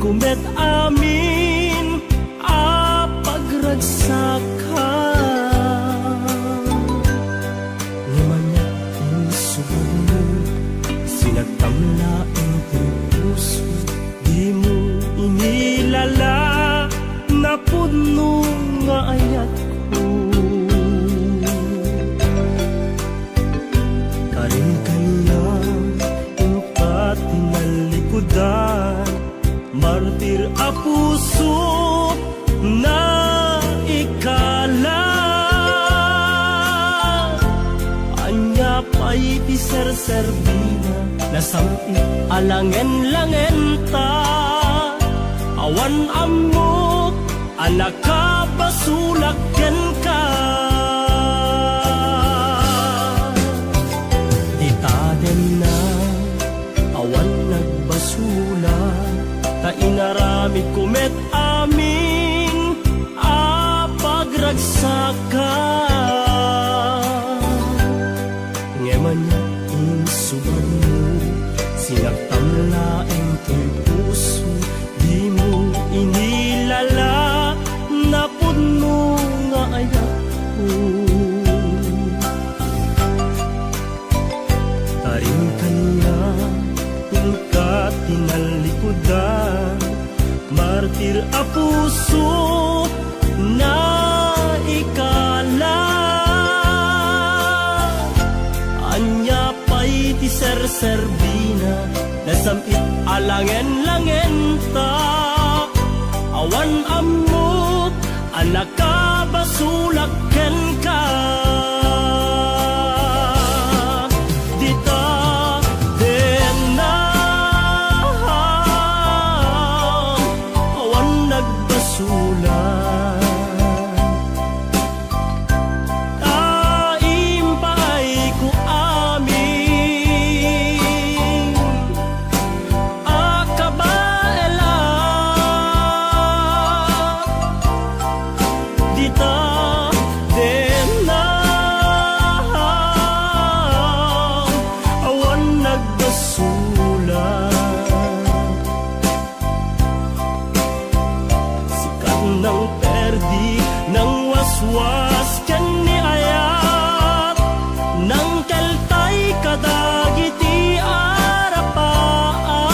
kumet amin a pagragsaka. Ngamanya insubad mo, sinagtamla ang puso, di mo inilala na puno nga ayat ko. Karin kanya impat tinalikudan, martir a puso na ikala. Anya pa'y piser-serbina, nasamit alangen-langen ta. Awan amok, anak ka basulaken ka. Di taden na, awan nagbasula, ta inaramid kumet amin a pagragsaka. Ngeman niya insubad mo, sinagtamla ang to'y puso, di mo inilala na puno nga ayat ko. Taring kanya ka tinalikudan, martir a puso na ikala. Anya pa'y ti ser-serbina, nasamit alangen-langen ta. Awan amok, anak ka basulaken ka. Was kan ni ayat nang keltay kadagiti arapaan.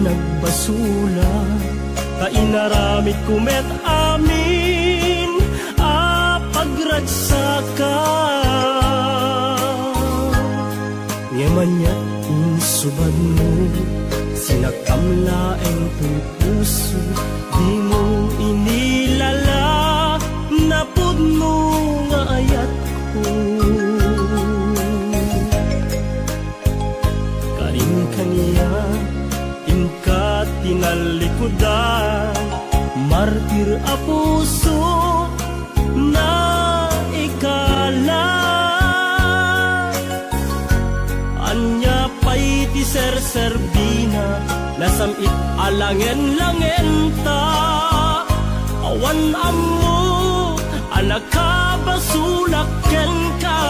Nagbasula, kainaramid kumet amin a pagragsaka. Ngeman niya insubad mo, sinagtamla ang puso, di mo inilala na puno nga ayat ko. Karin kaniya ka tinalikudan, martir a puso na ikala. Anya pa'y ti ser-serbina, nasamit alangen-langen ta. Awan ammo, anak ka basulaken ka.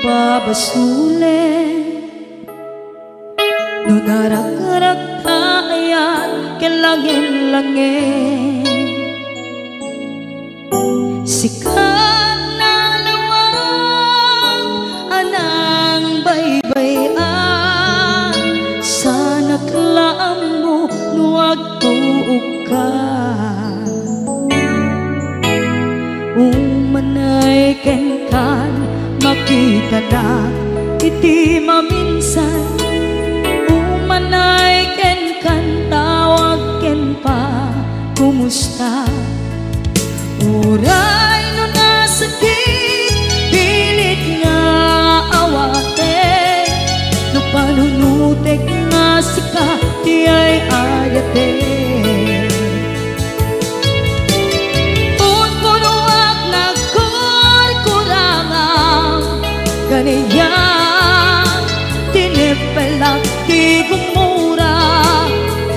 ipabasulit. No narak-rak ayan kelangin-langin, sikat na lawang anang baybayan, sana't laam mo nuwag tuog ka. Umanay ken kan makita na iti maminsan, umanay ken kan tawag ken pa kumusta. Uray no nasakit pilit nga awate, no panunutek nga sika di ay ayate. Unpunuak nagkurkurangang ganyan, tinipelak di gumura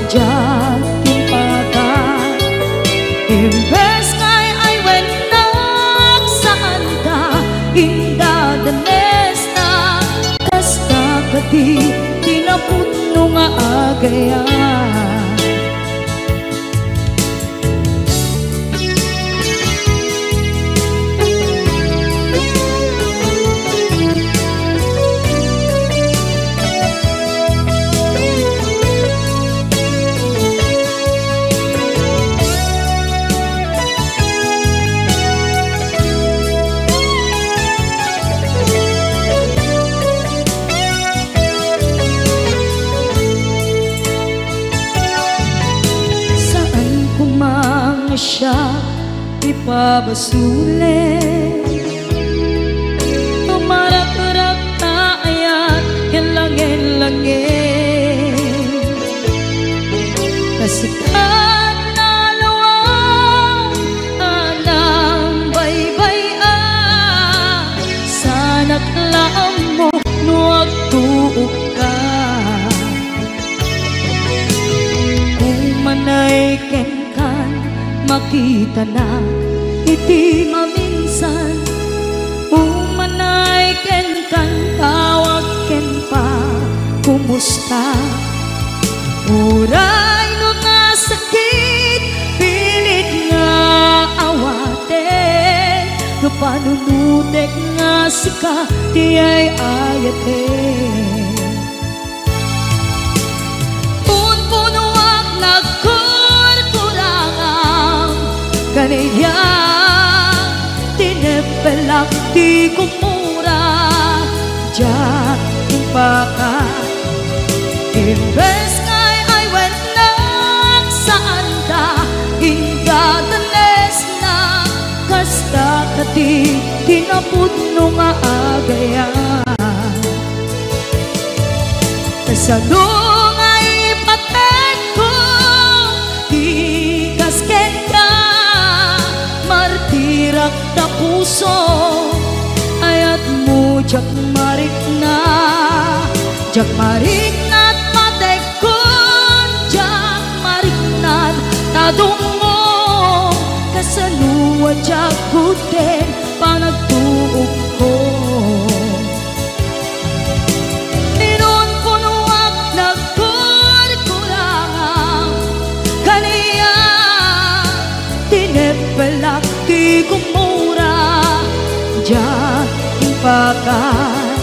diyan timpakan. Imbes kay ay wenak saan ka indadanes na, kasta kadi tinaputno nga agayan. Siya ipabasulit, tumarak-rak na ayan kelangin-langin, kasikat na lawang anang baybayan, sana't laam mo nuwag tuog ka. Umanay ken makita na iti maminsan, umanay ken kan tawag ken pa kumusta. Uray no nasakit pilit nga awate, no panunutek nga sika di ay ayate. Unpunuak kaniya tinipelak di kumura diyan timpakan. Imbes kay ay wenak saan da indadanes na, kasta kadi tinaputno nga agayan. Kasano nga ipatek ko di kasken ka, martirak na puso ayat mo jak marik na, jak marik na't matekon, jak marik na't tadungo, kasanuwa jak guten panagtuog ko. Inunpunuak nagkurkurangang kaniya, tinipelak di kumura diyan timpakan.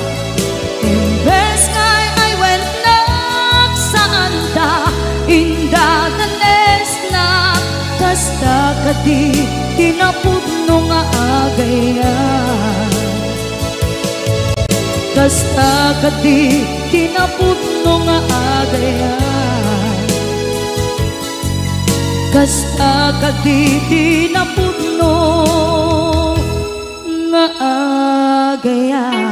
Imbes kay ay wenak saan da indadanes na, kasta kadi tinaputno nga agayan. Kasta kadi tinaputno nga agayan, kasta kadi tinaputno nga agayan.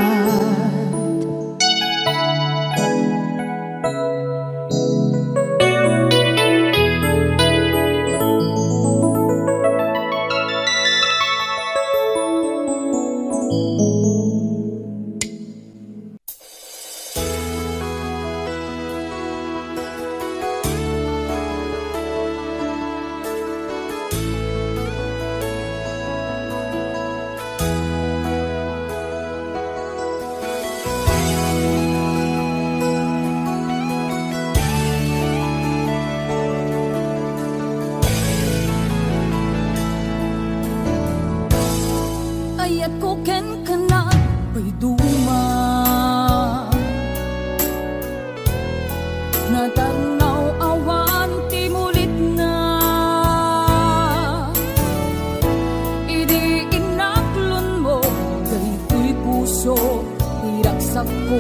ko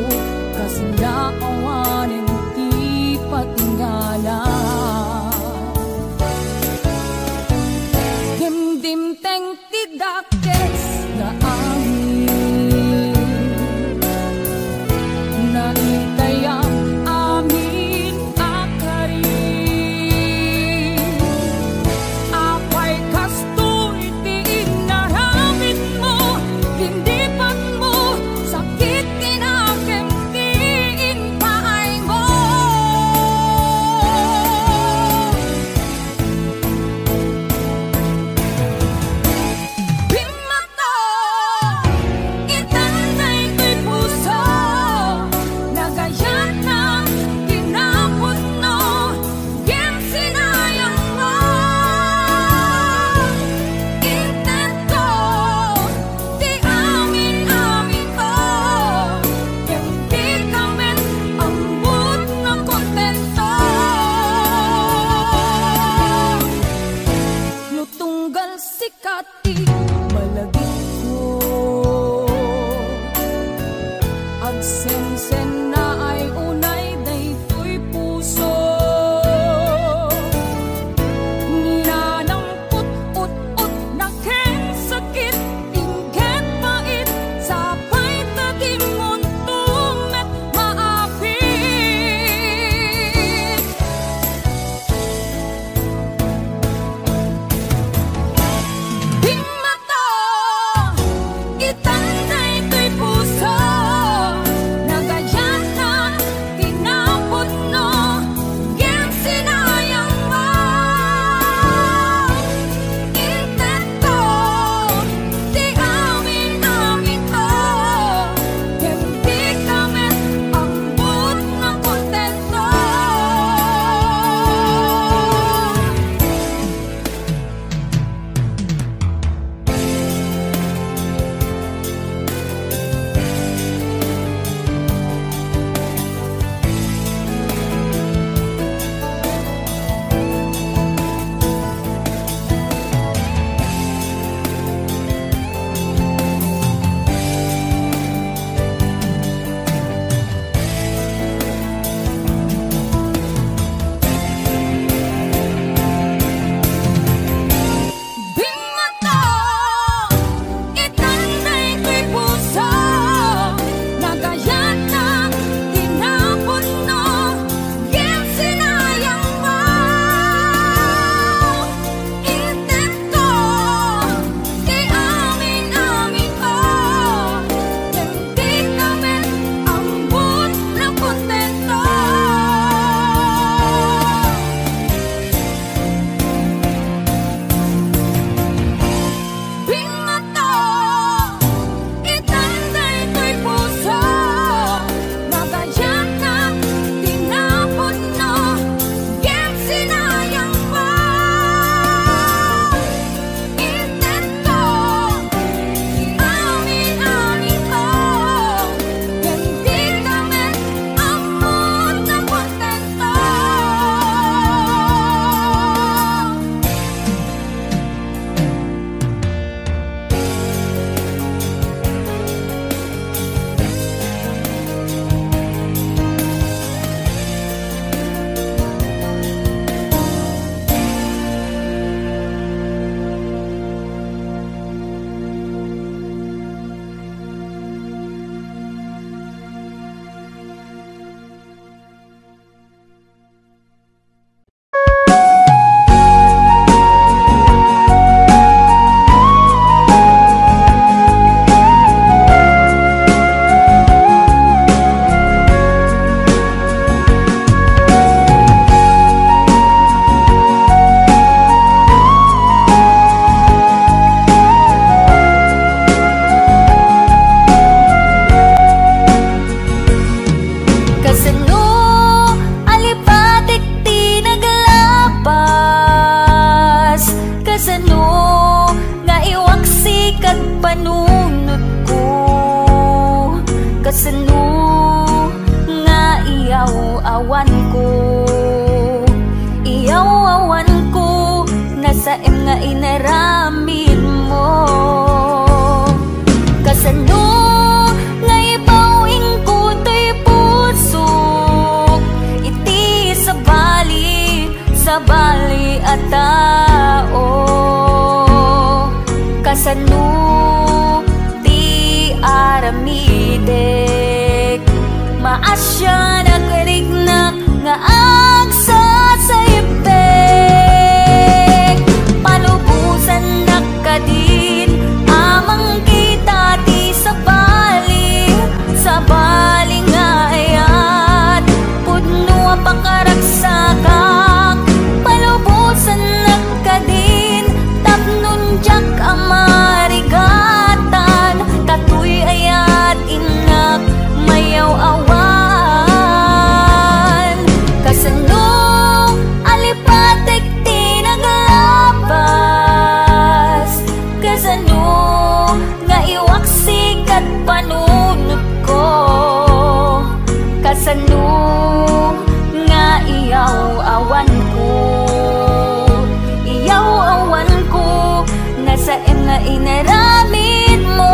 kasi naawanin ti patingala. Dimdim-teng ti dakes na amin na itayang amin akari. Apay kastoy ti inaramid mo, lindipan mo, sakit tinakem ti inpaay mo. Bimato, itanay ko'y puso, nagayan na kinapuno, yan sinayang mo. Intento, di amin-amin ko, hindi kami ambut na kontento. Nutunggal sikati malagit ko, agsensen na ay unay daytoy puso. Ninanamput ut-ut na ken sakit, ingket pait, sapay tatimon tumet maapit. Bimato, itanay ko'y puso, nagayan na kinapuno, yan sinayang mo. Intento, di amin-amin ko, hindi kami ambut na kontento. Bimato, itanay ko'y puso, nagayan na kinapuno, yan sinayang mo. Intento, di amin-amin ko, hindi kami ambut na kontento. Bimato, itanay ko'y puso, nagayan na kinapuno, yan sinayang mo. Intento, di amin-amin ko, hindi kami ambut na kontento. Kasano alipatik ti naglapas, kasano nga iwaksi kag panunot ko, kasano nga iyaw-awan ko, iyaw-awan ko, nasa nga inaramin mo. Kasano nga ipawing ko awan ko, iyaw awan ko, nasa nga inaramid mo.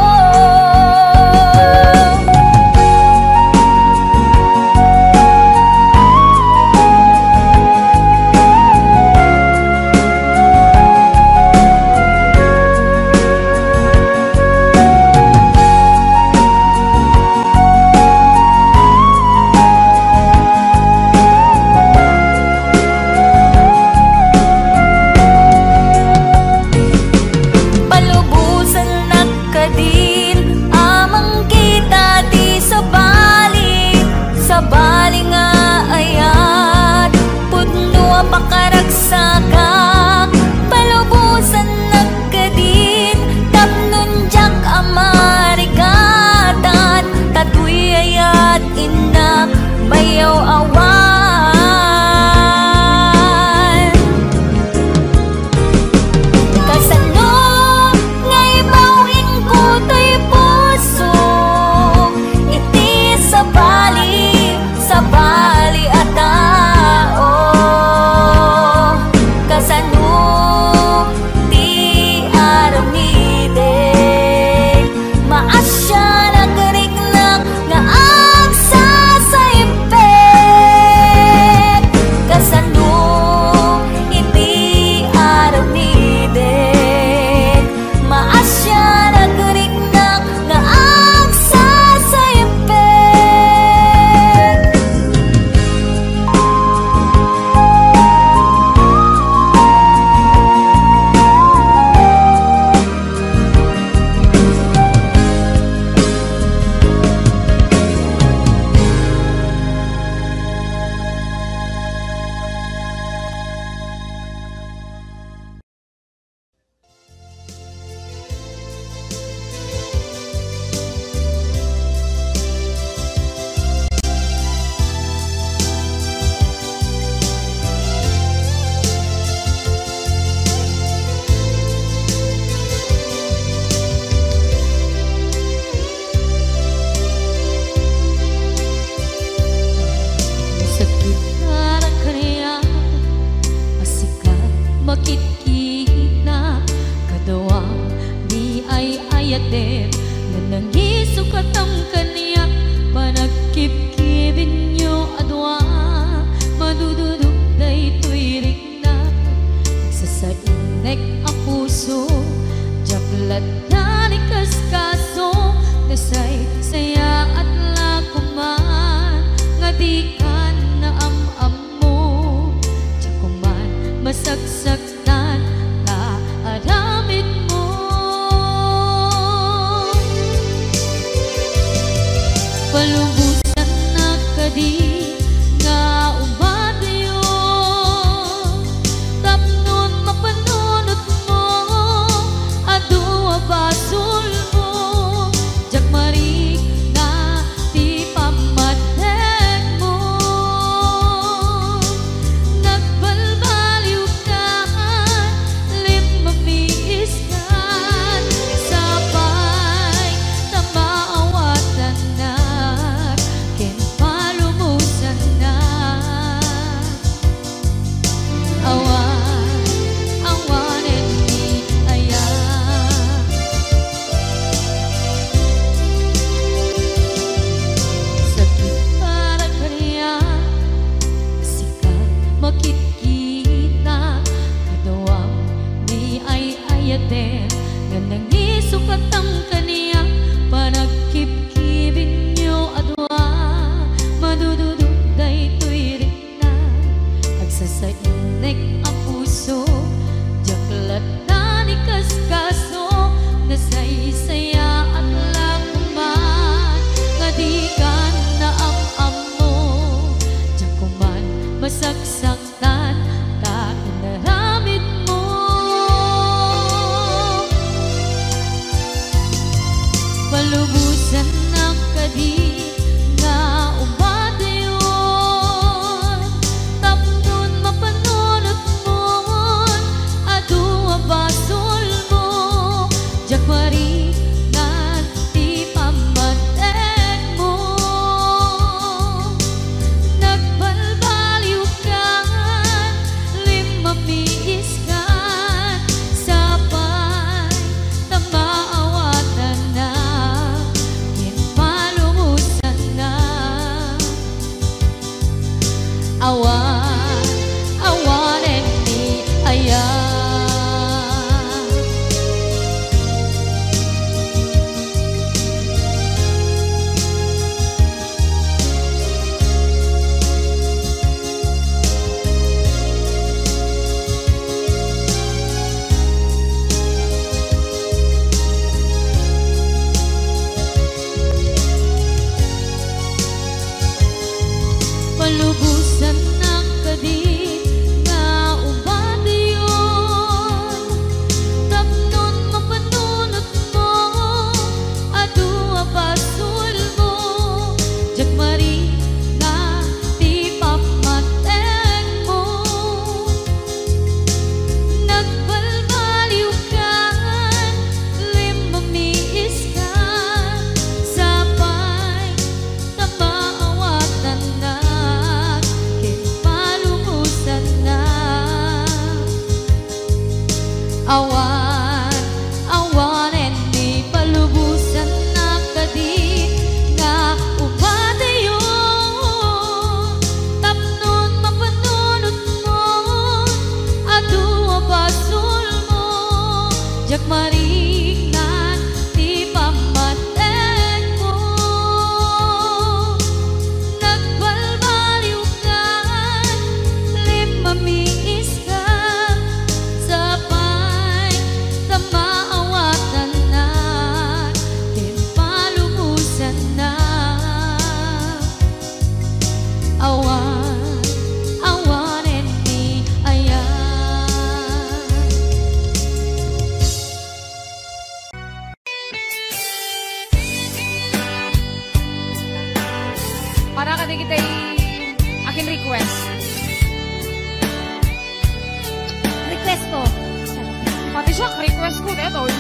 bayad, oy.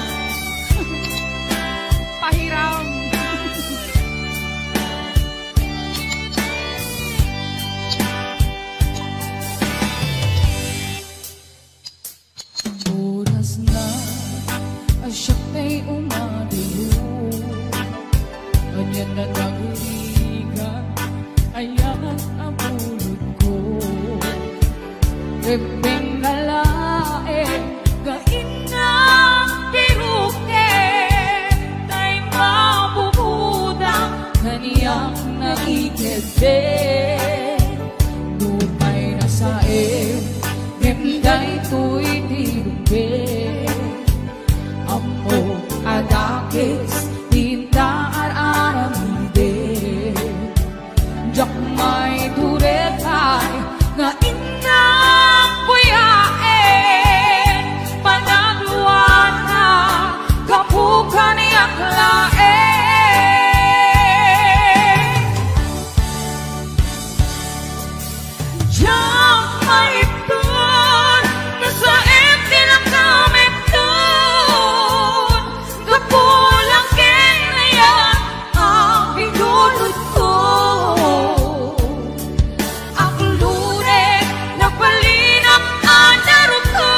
Pahiram. Oras na ay siya kay umaliyo. Anyan na nagurigan, ayan ang ulod ko. Ebeng nalae, gain na piruke, tay mabubudang kaniyang nakikete. Lumay na sae, Himday to'y dirumbe. Amo adakis, tinta aramide. Jak may durekay, nga inang buyae. Panagluan na, kapukan niyang lae. Jak may ipon, nasa empty lang kami doon. Kapulang kinaya, ang pinulot ko. Ang lune, nagpalinap ang daro ko.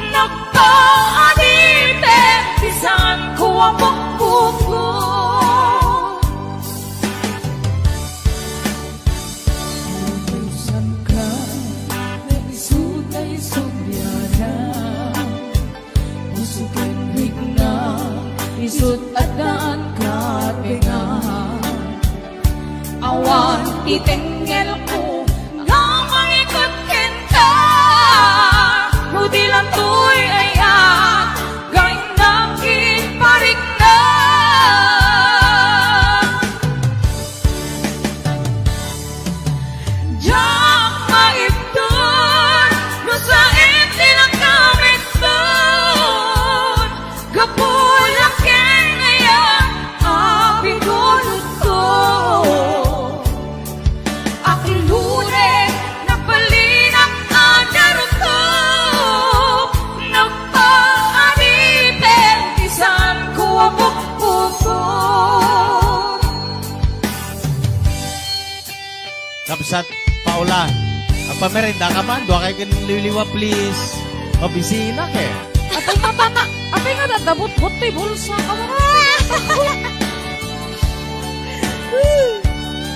Nagpaadite, bisan ko ang pagkuko. Utusan ka, na isutay subyana. Usukin bigna, isut at daan ka pinga. Awan itengel ko, nga mangikot kenta. Rudi lang to'y ayan, gawin nakin parik na. Diyak maipton, no sa empty lang kami doon. Gapulang kinaya, ang pinulot ko. Akilure, napalinap ang daro ko. Nagpaadite, isan ko ang bukbuko. Kapsat, Paula, ang pamerenda ka man, doa kayo liliwa, please. Mabisina ke. Apay matana, apay nga dadabot-bot tay bulsa ka mo.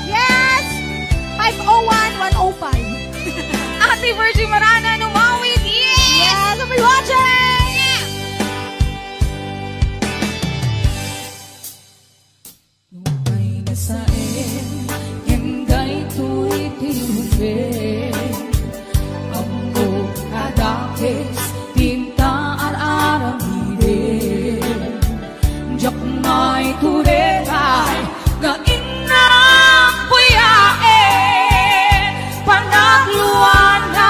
Yes! 501-105. Ate Virgie Marana, numawid. Yes! I'll watching! Lumay na saen, himday to'y dirumbe. Amo adakis, tinta aramide. Jak may turekay, nga inang buyae. Panagluan na,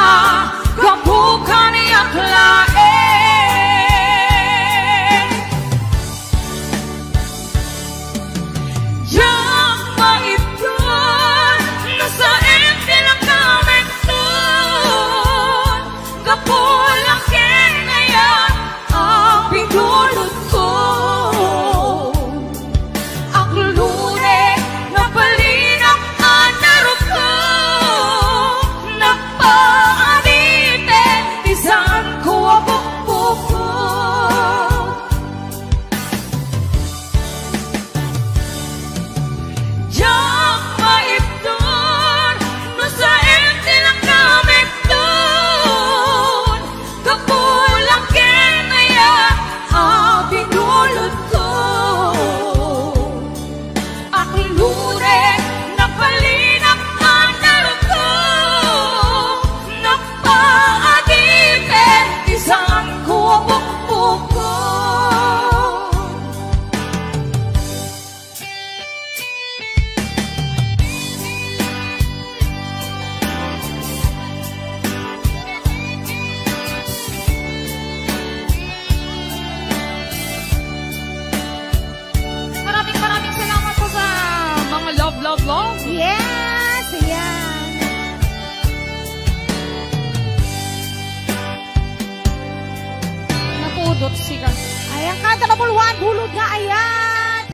budot sika. Ay, ang kanta na bulwan, bulod nga, ayan!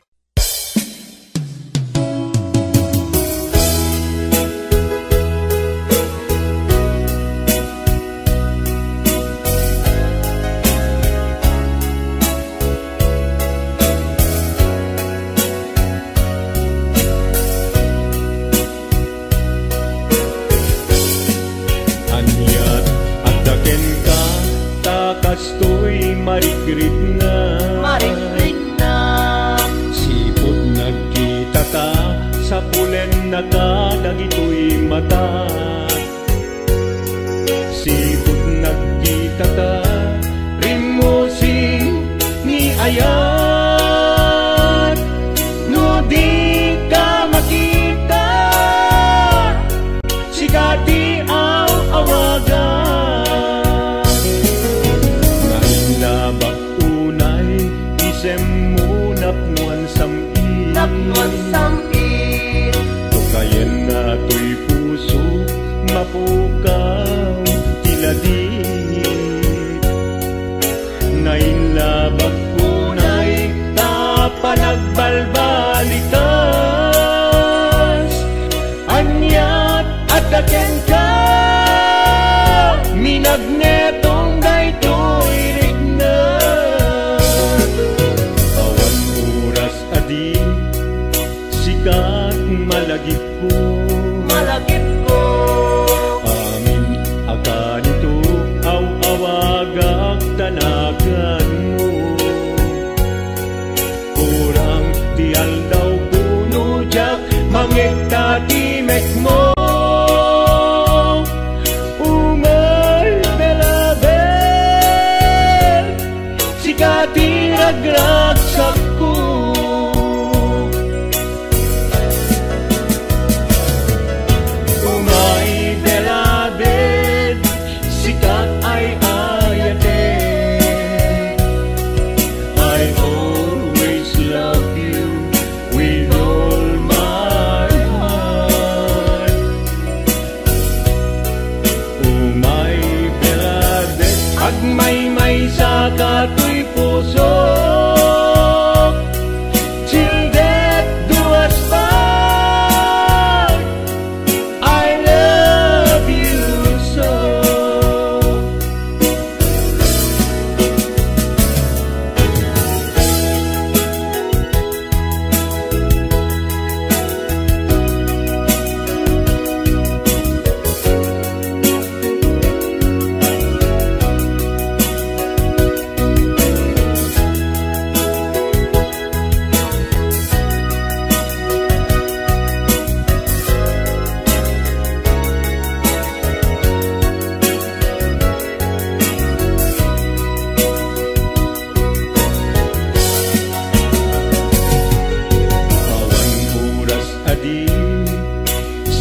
Kastoy marikrit na sipot nagkita ta sa pulen na kadagitoy mata. Sipot nagkita ta rimosing ni ayat no di ka makita sikati ang awagan. Napnuan tukayan na to'y puso mapukaw tiladin. Nainlabag kunay tapanagbalbalikas anyat at daken ka minagnetong daytoy rignat. Awan oras adi sikat malagip ko amin akanito aw-awagak tanagan mo. Kurang tial daw puno jak mangekta timek mo. Umay belabel sikati ragragsak ko. May sa kato'y puso till death do us part. I love you so.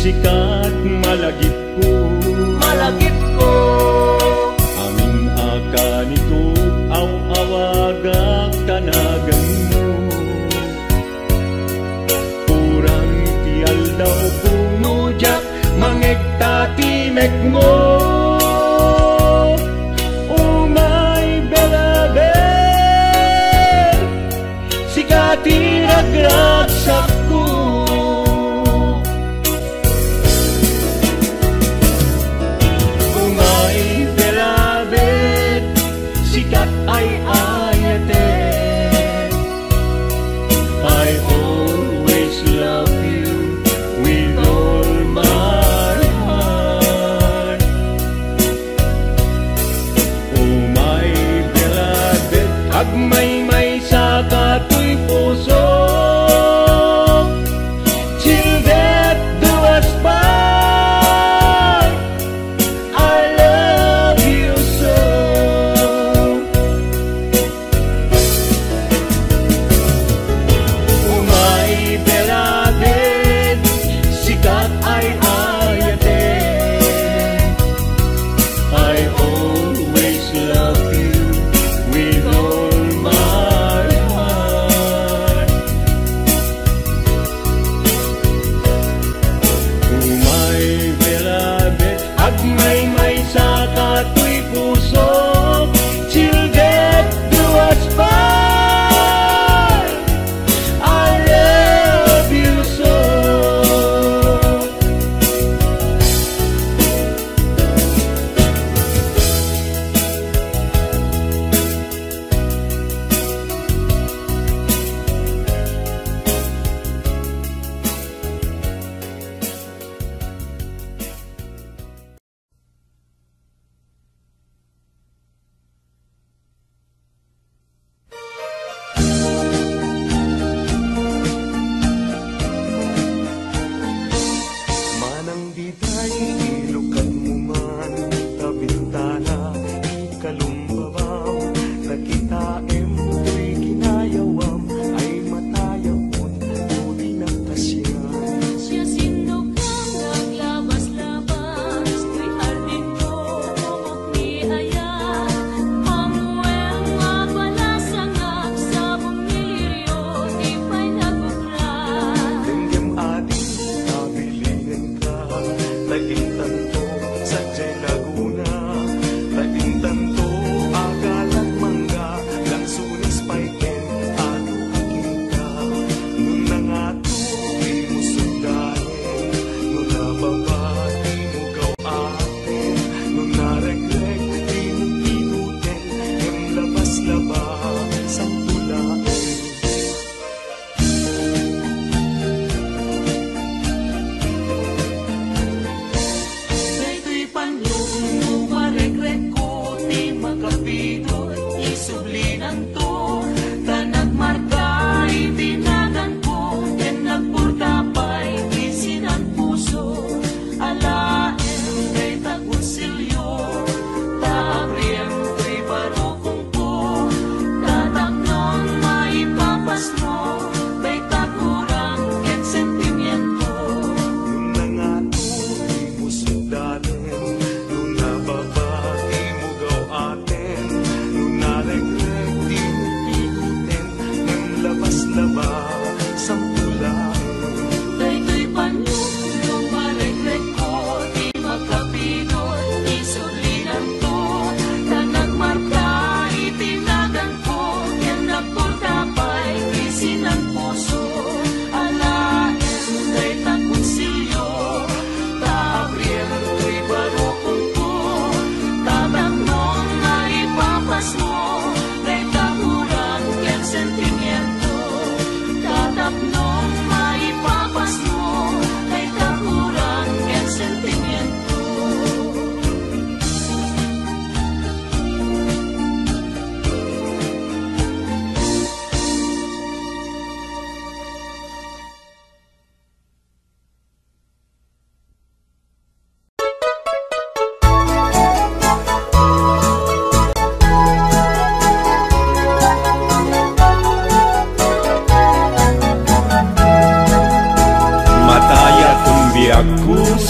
Sikat malagip ko amin akanito aw-awagak tanagan mo. Kurang tial daw puno jak mangekta timek mo. Umay belabel sikati ragragsak ko. Ay ayate I always love you with all my heart. Oh my beloved agmay-may sa kato'y puso till death do us part. I love you so. May sa kato'y puso till death do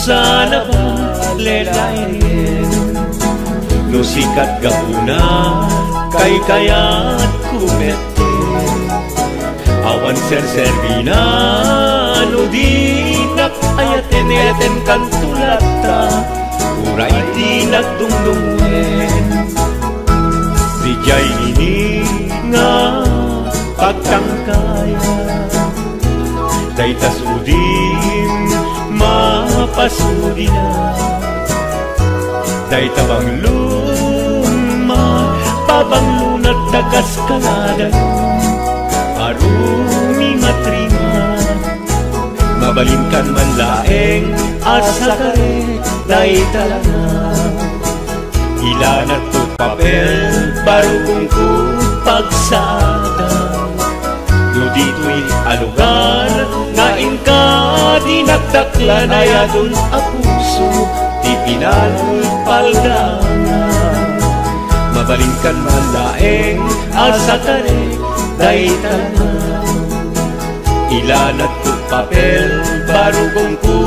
sana bang lelayan no sikat gauna kay kayat kumete awan serservina no dinak ayaten kan tulata uray dinak dungdungen dijay ini nga pagtangkaya daytas udim mapasudi na daytabang luma pabanglunat dakas kaladan arumi matrima mabalinkan man laeng asa kare daytalana ilanat to papel barugong ko pagsada no dito'y alugar ngain ka dinagdaklan ay adun a puso di pinalpaldana mabalinkan malaeng asa kare daytana ilanat ko papel barugong ko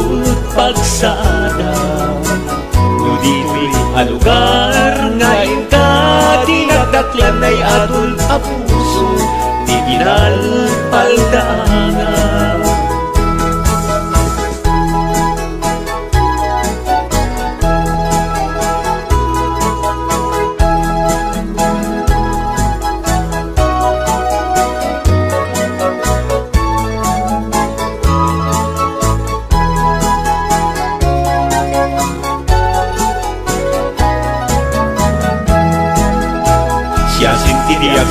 pagsada no dito'y alugar ngain ka dinagdaklan ay adun a puso di pinalpaldana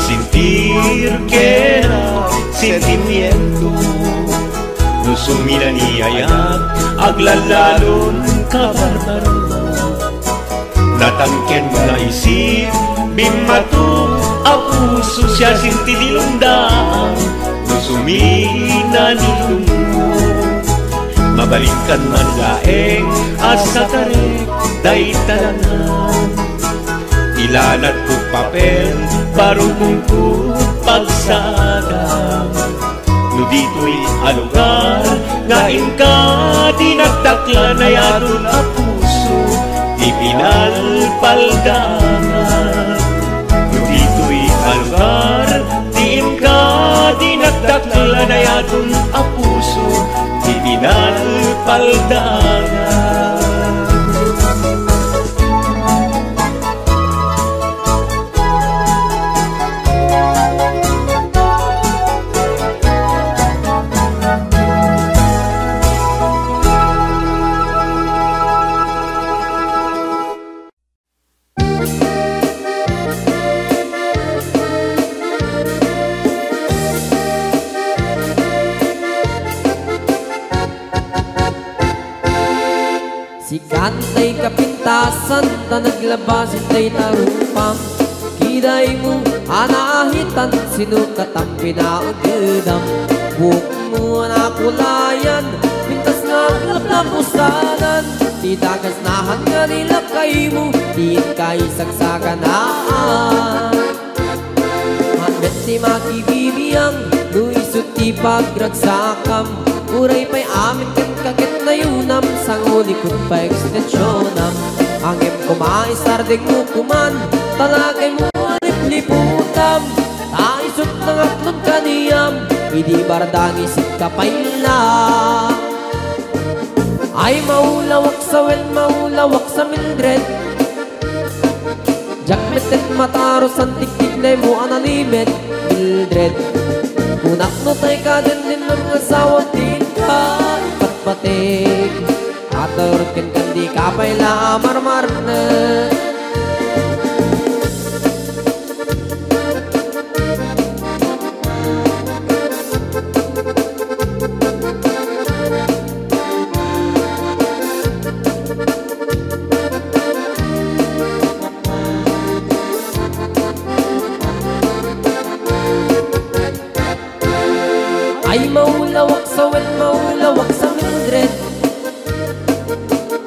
sentir que era sentimiento no sumira ni ayak aglalalon kabarbaro natangken mga isip bimatu apuso siya sinti dilundang no sumina ni lungo mabalinkan man laeng asa karek daytalangan ilanat ko papel barugong ko pagsada no dito'y alugar ngain ka dinagdaklan ay adun a puso di pinalpaldana no dito'y alugar diin ka dinagdaklan ay adun a puso di pinalpaldana Sikantay kapintasan ta naglabasin tay tarupang kiday mo anahitan sinukat ang pinaagdam buhok mo nakulayan pintas nga na pusanan di dagas nahan nga nila kay mo di kay sagsaganaan handet ti makibibiyang luisot ti pagragsakam uray pa'y amin kan kakit na yunam sang ulikot pa ekstensyonam angem kumaisardeng mo kuman talagay mo alip-liputam taisot ng atlong kaniyam hindi bardang isip kapayla ay maulawak sa wel maulawak sa Mildred jakmetet mataros ang tiktiklay mo analimet Mildred kunak no tay ka din ng asawang din ka ipatpatig aturkin kandi kapay la marmar na ay maulawak sa wel maulawak sa Mildred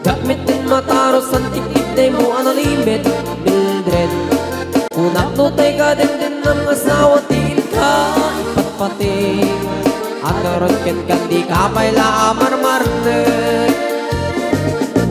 gamitin mataros ang tiktik mo analimit Mildred kunak no tay ka din ng asawa tiin ka ipatpating at karon ken kandi kapay la marmarne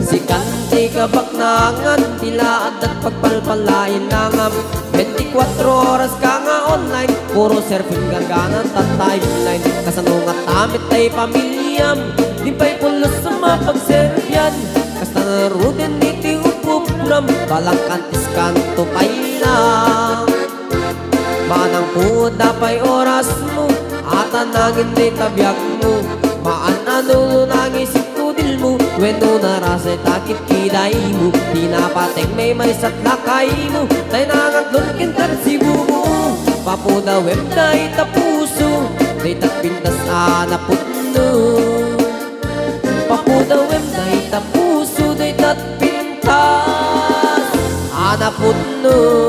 Musikante kabaknangan, tilaad at pagpalpalain langam. 24 oras ka nga online, puro surfing gaganan at timeline. Kasanungat amit ay pamilyam, di pa'y pulos sa mapagservyan. Kasta narudin iti upupuram, balang kantis kanto kailang. Manang po dapay oras mo, at anangin di tabyak mo. Maan ano nang isip kudil mo, weno narasay takit kiday mo. Pinapateng may marisat lakay mo, tay nangaglon kintar sibu mo. Papuda web na itapuso, day tatpintas anaputno. Papuda web na itapuso, day tatpintas anaputno.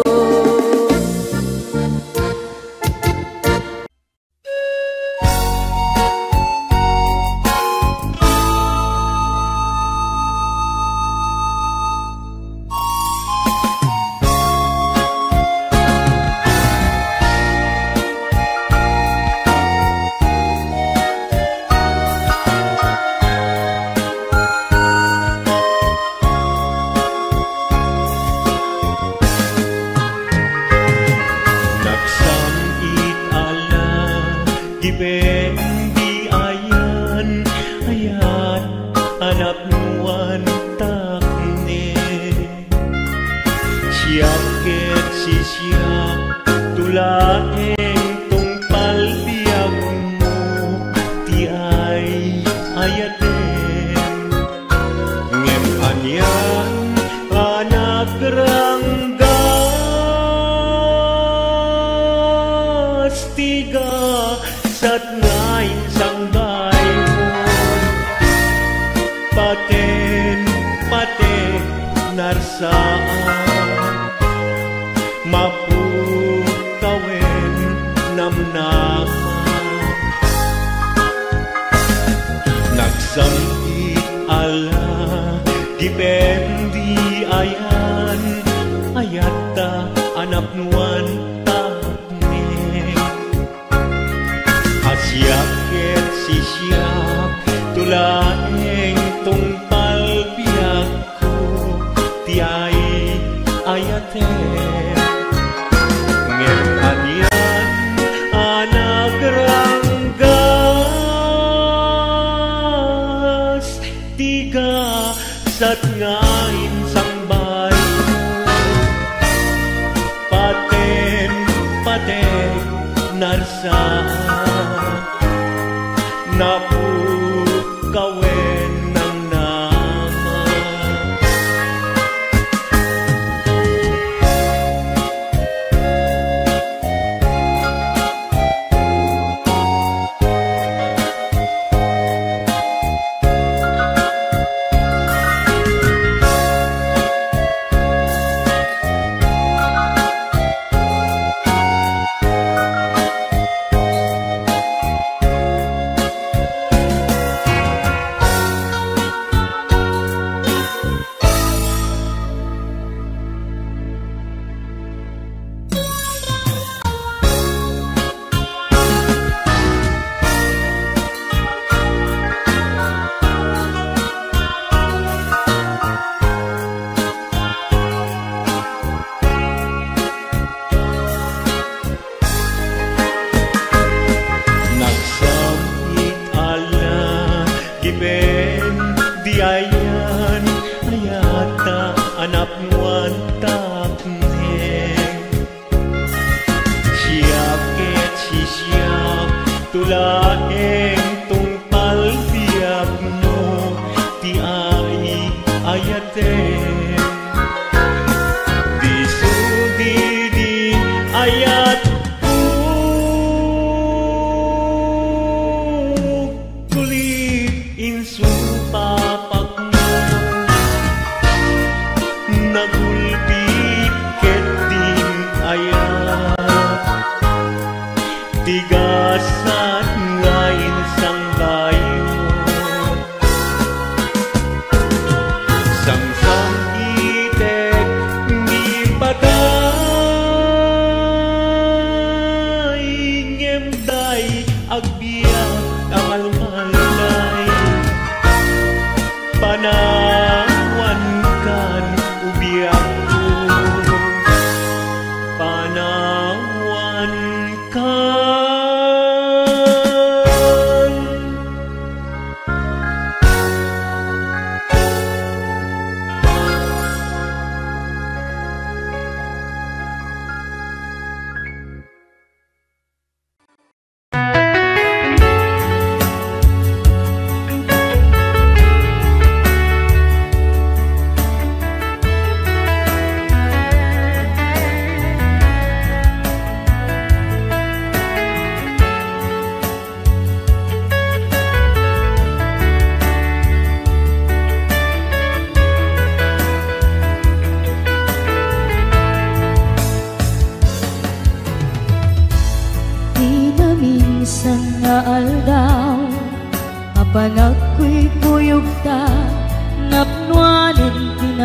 Nagulpi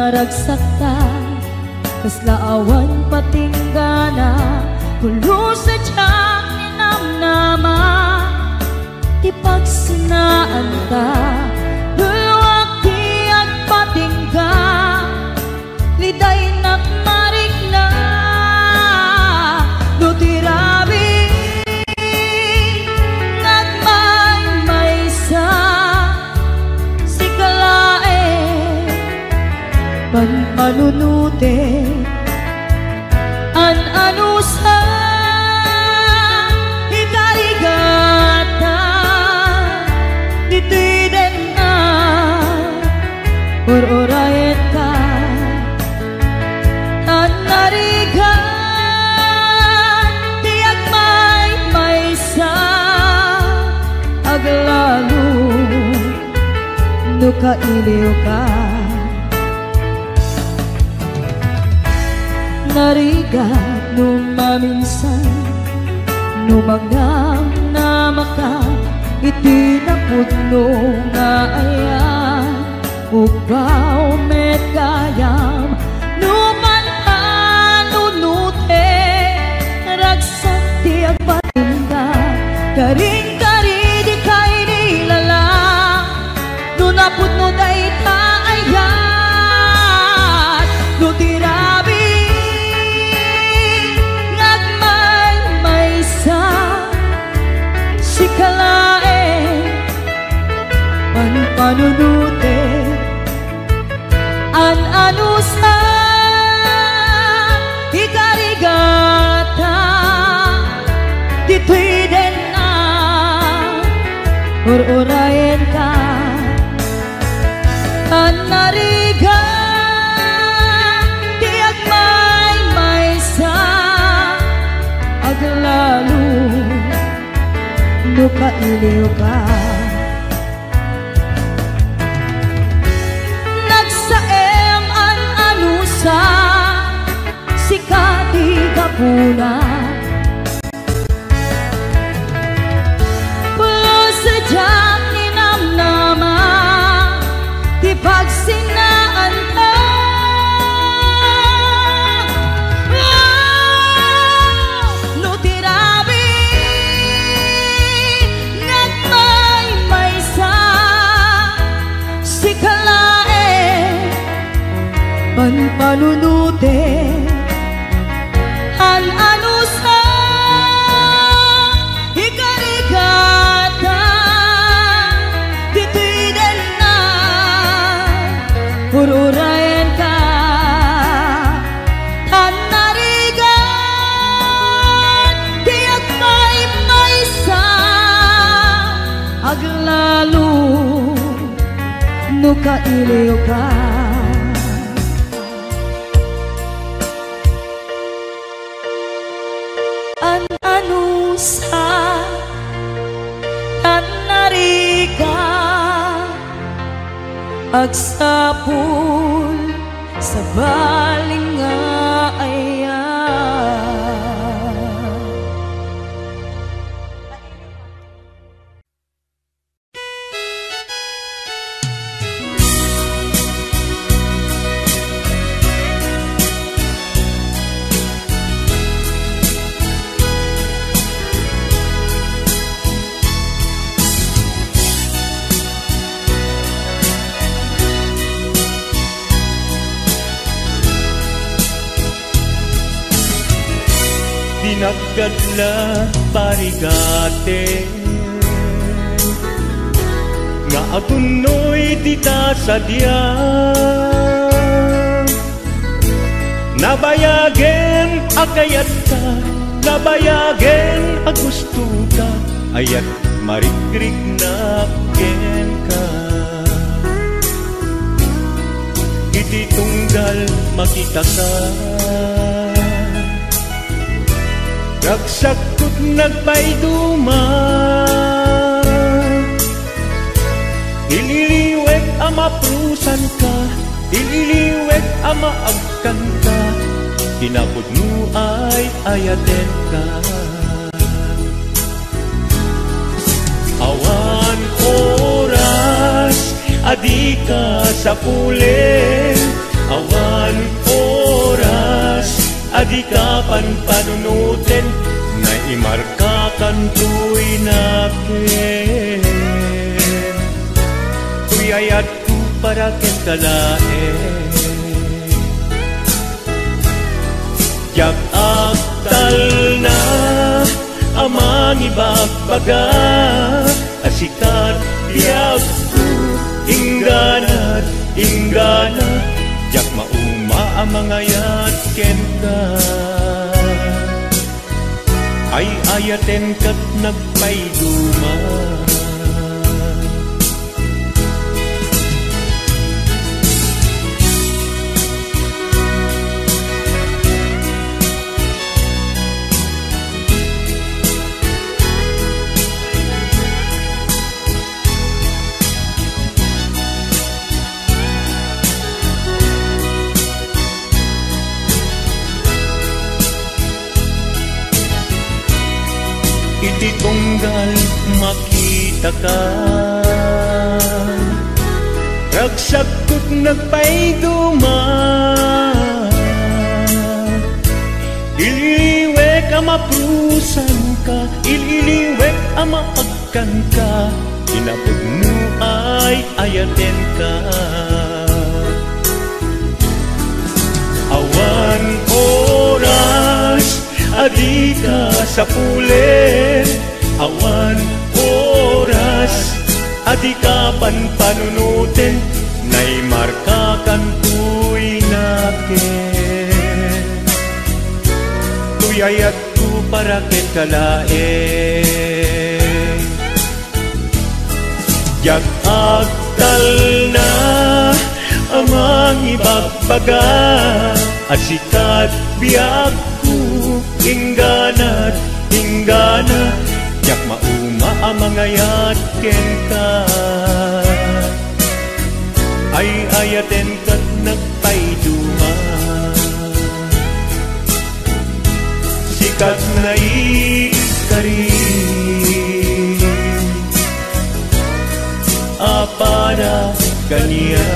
naragsakta kaslaawan patinggana kulo sa tiyak ni namnama ti pagsinaan ta dulwak ti agpatingga liday nakmarik na nutirabi nagmaymaysa si kalae panpanunute an-ano sa ikarigata dito'y din na or-orayin ka an-narigan tiyag may-maysa aglalo no kailiw ka narigat no maminsan no magnam na maka itinapudno nga ayan ugaw met kayam no mananunute ragsak ti agpatinda karing-kari di kay nilala no napudno day ta ayan no tirabi si kalae panpanunute an-ano sa ikarigata dito'y din na or-orayin ka an-narigan tiyag may-maysa aglalo no kailiw ka nagsaem an-ano sa sikati kapuna pulo sa diyak ni namnama ti pagsinaan ka no tirabi panpanunute an-ano sa ikarigata dito'y din na ururayan ka an-narigan tiyak may-maysa aglalo no kailiw ka an-ano sa an-narigan agsapul sa baling nga ayan Dinaggadla parigate nga agunoy dita sa diyan nabayagen akayat ka nabayagen agusto ka ayat marikrik na ken ka iti tunggal makita ka ragsakot nagpayduma ililiwek ama prusan ka ililiwek ama agkan ka kinapudno ay ayaten ka awan oras adi ka sa pulen Awan oras, adi ka panunutin, na imarka kan tuy nakin. Tuyayat ko para ken kalaen. Yak aktal na amang ibagbaga, asikat biag ko ingganat, ingganat, yak mauma amang ayat ken ka. Ay ayaten kat nagpayduma. Iti tunggal makita ka, ragsakot nagpayduma. Ililiwek ang maprusan ka, ililiwek ang maagkan ka, inapod mo ay ayaten ka. Awan oras, adi ka sa pulen. Awan oras, adi ka panunutin, na'y marka kan tuy nakin. Tuyayat ko para ken kalaen. Yak agtal na amang ibagbaga, asikat biag ko ingganat, ingganat, yak mauma amang ayat ken ka. Ay ayaten kat nagpayduma. Sikat na ikari, apada kaniya.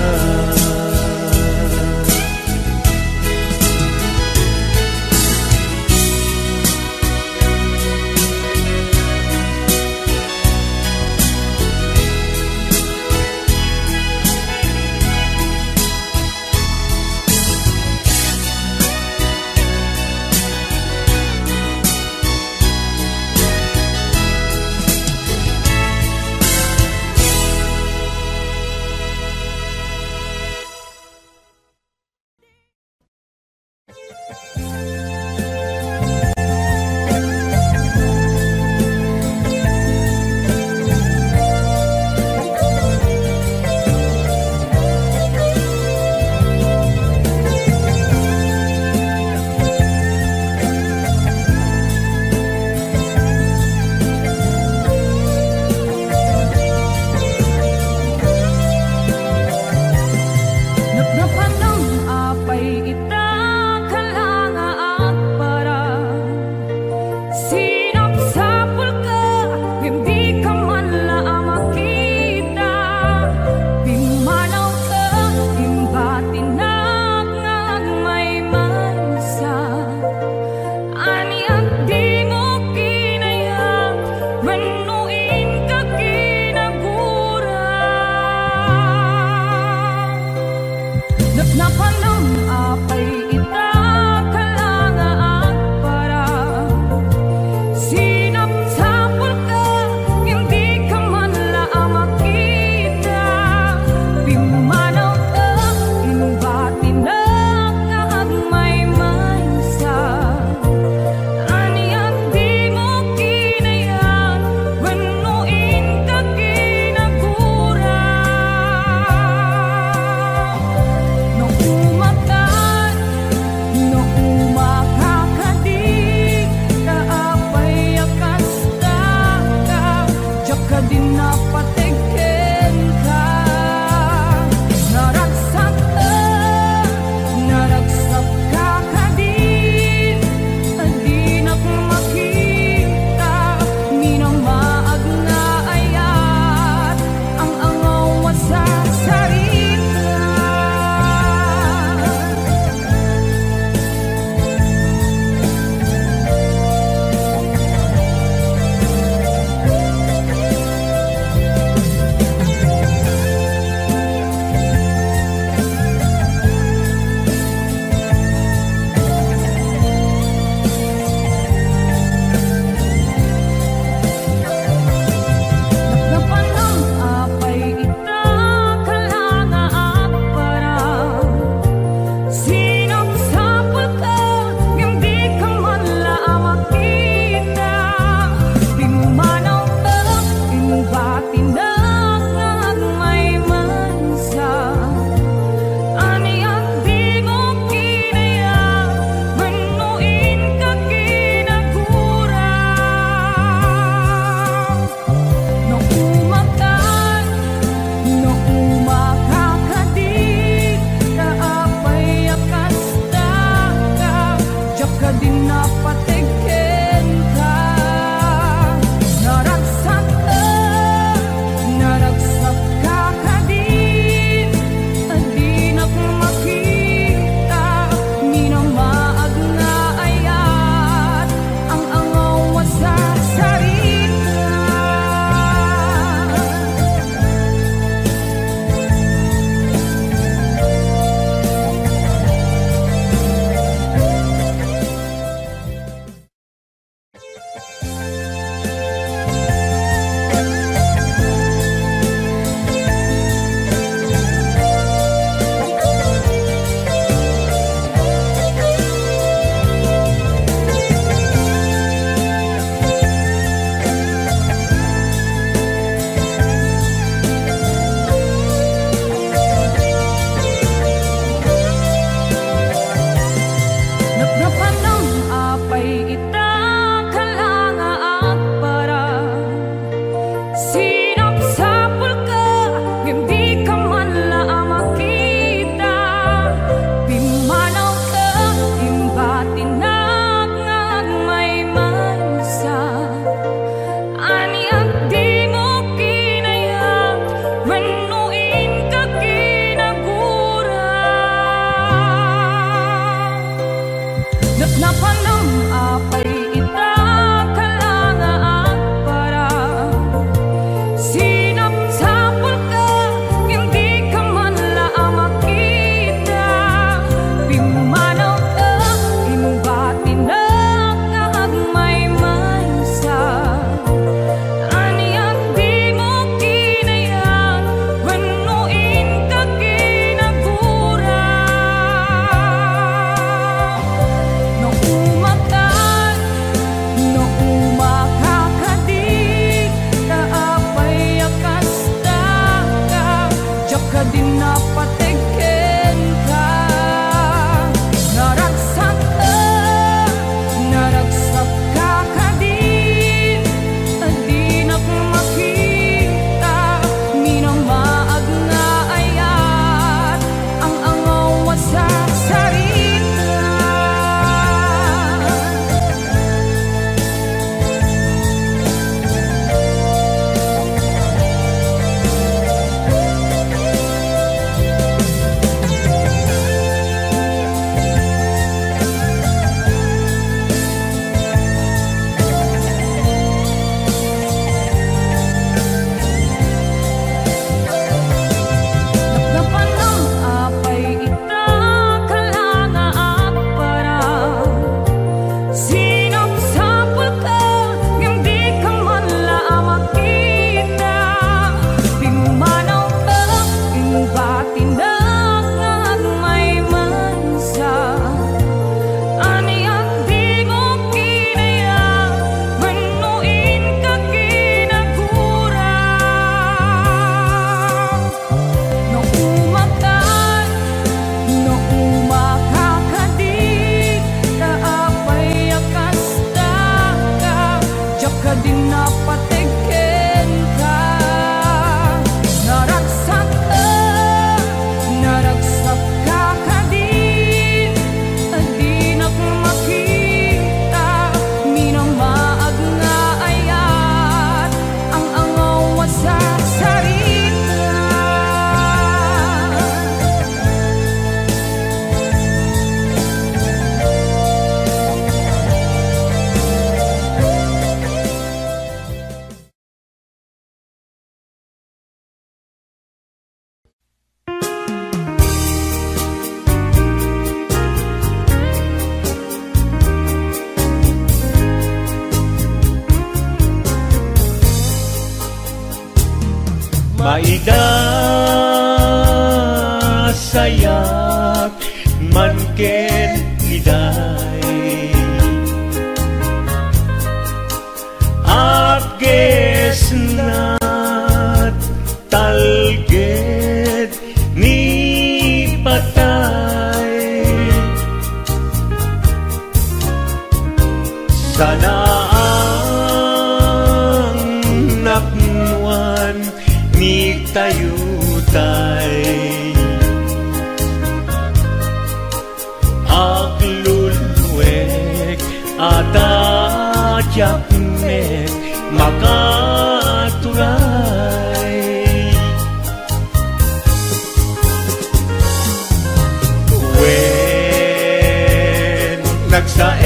ka din napatigin ka. Naragsak ka kadin, adi na makita, minamaag na ayat, ang angaw sa sarita. Maidasayak man ken iday Abges nat talged ni patay Sana ang napnuan ni tayutay Aglulwet Jakmek makaturay. When nagsaem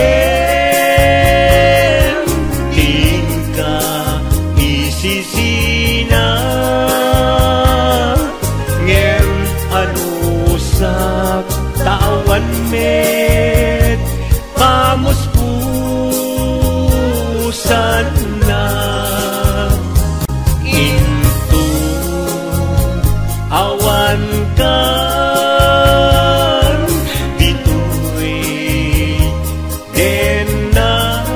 tingka isisina ngem anusak tawan met pamuspusan na into awan kan dito'y denak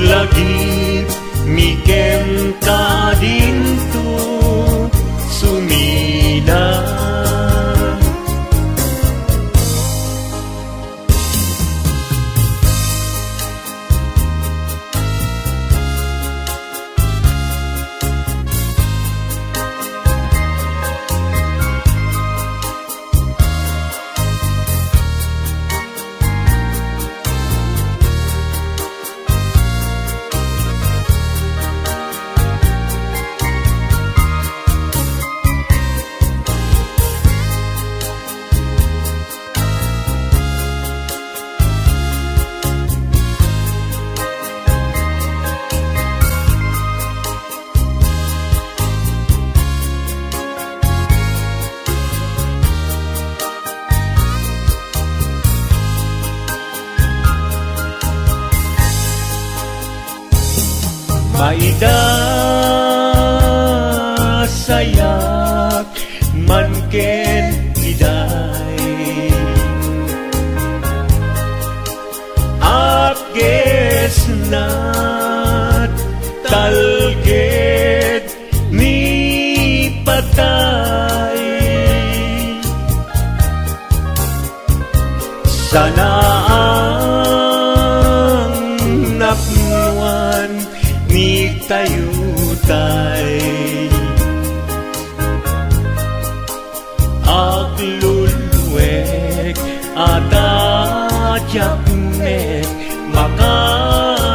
lagi mikem ka dinto sumina. Maida sayak manken iday apges nat talged ni patay sana ang napnuan ni tayutay aglulwek at ajakmek makaturay.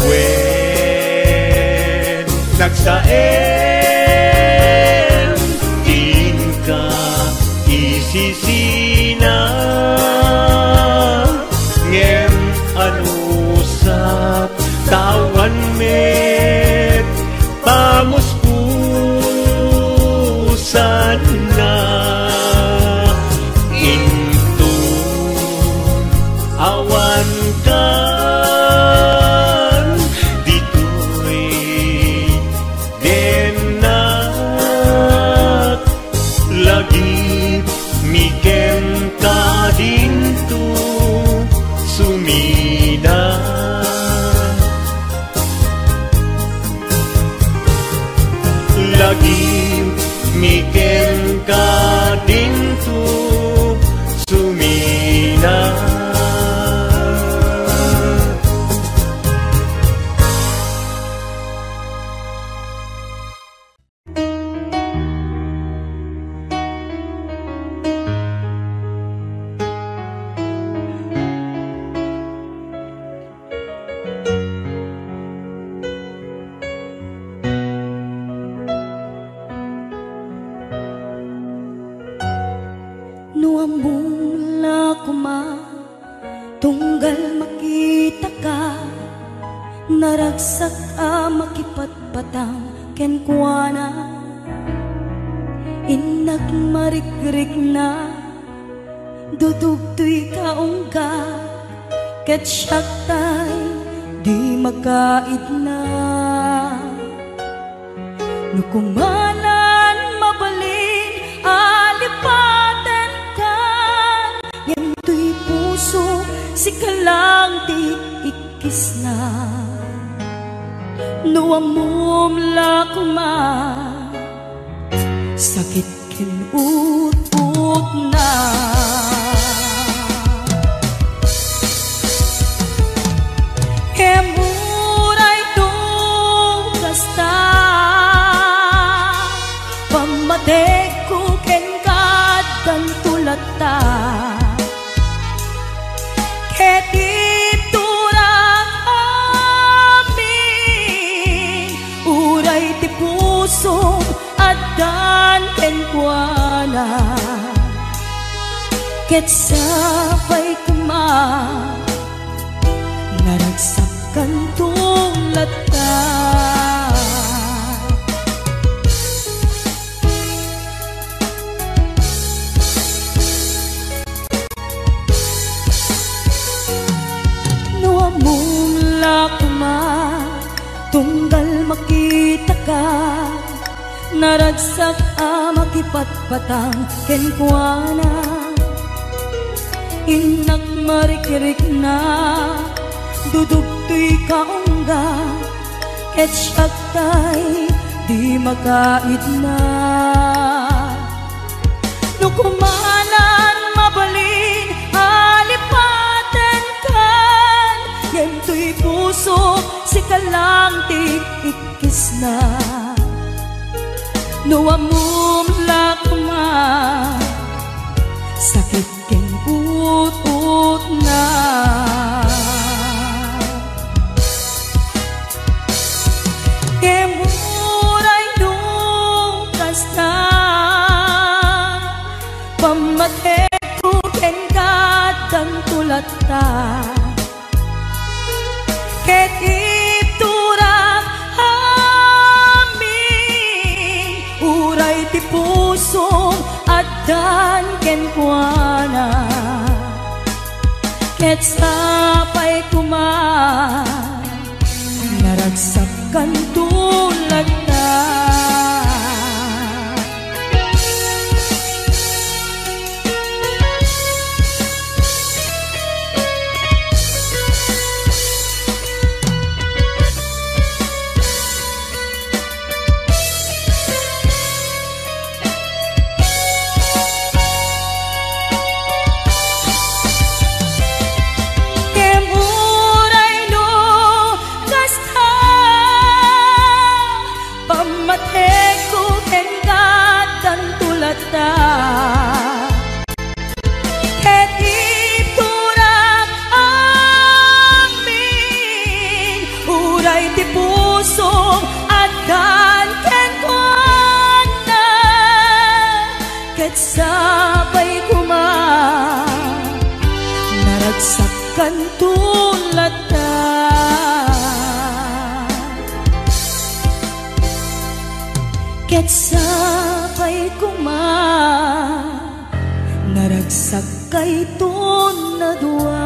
When nagsaem tingka isisina ngem anusak tawan met pamuspusan na into awan kan dito'y denak lagi mikem ka dinto sumina. Lagi mikem ka dinto sumina. Nuamula kuma tunggal makita ka naragsak a makipatpatang kenkwana inak marikrik na dudugtoy kaungga ket syaktay di makaid na nukumanan mabalin alipaten kan yentoy puso si kalang di ikis na nuamum lakuma sakit kinut-ut na kemuray tung kasta pamadek ko ken kada adan kenkwana ket sapay kuma naragsakan tulata nuamula kuma tunggal makita ka naragsak makipatpatang kenkwana inak marikirik na dudugtoy kaungga ket syaktay di makait na nukumanan mabalin alipaten kan yentoy puso si kalangtik ikis na nuamum lakma sakit keng ut na kemuray nukas na pamatek ko ken kadang tulata ket iturak amin uray ti puso adan kenkwana ket sapay kuma naragsakan tulata ket iturak amin uray ti puso adan kenkwana ket sapay kuma naragsakan tulata ket sapay kuma naragsak kay to na duwa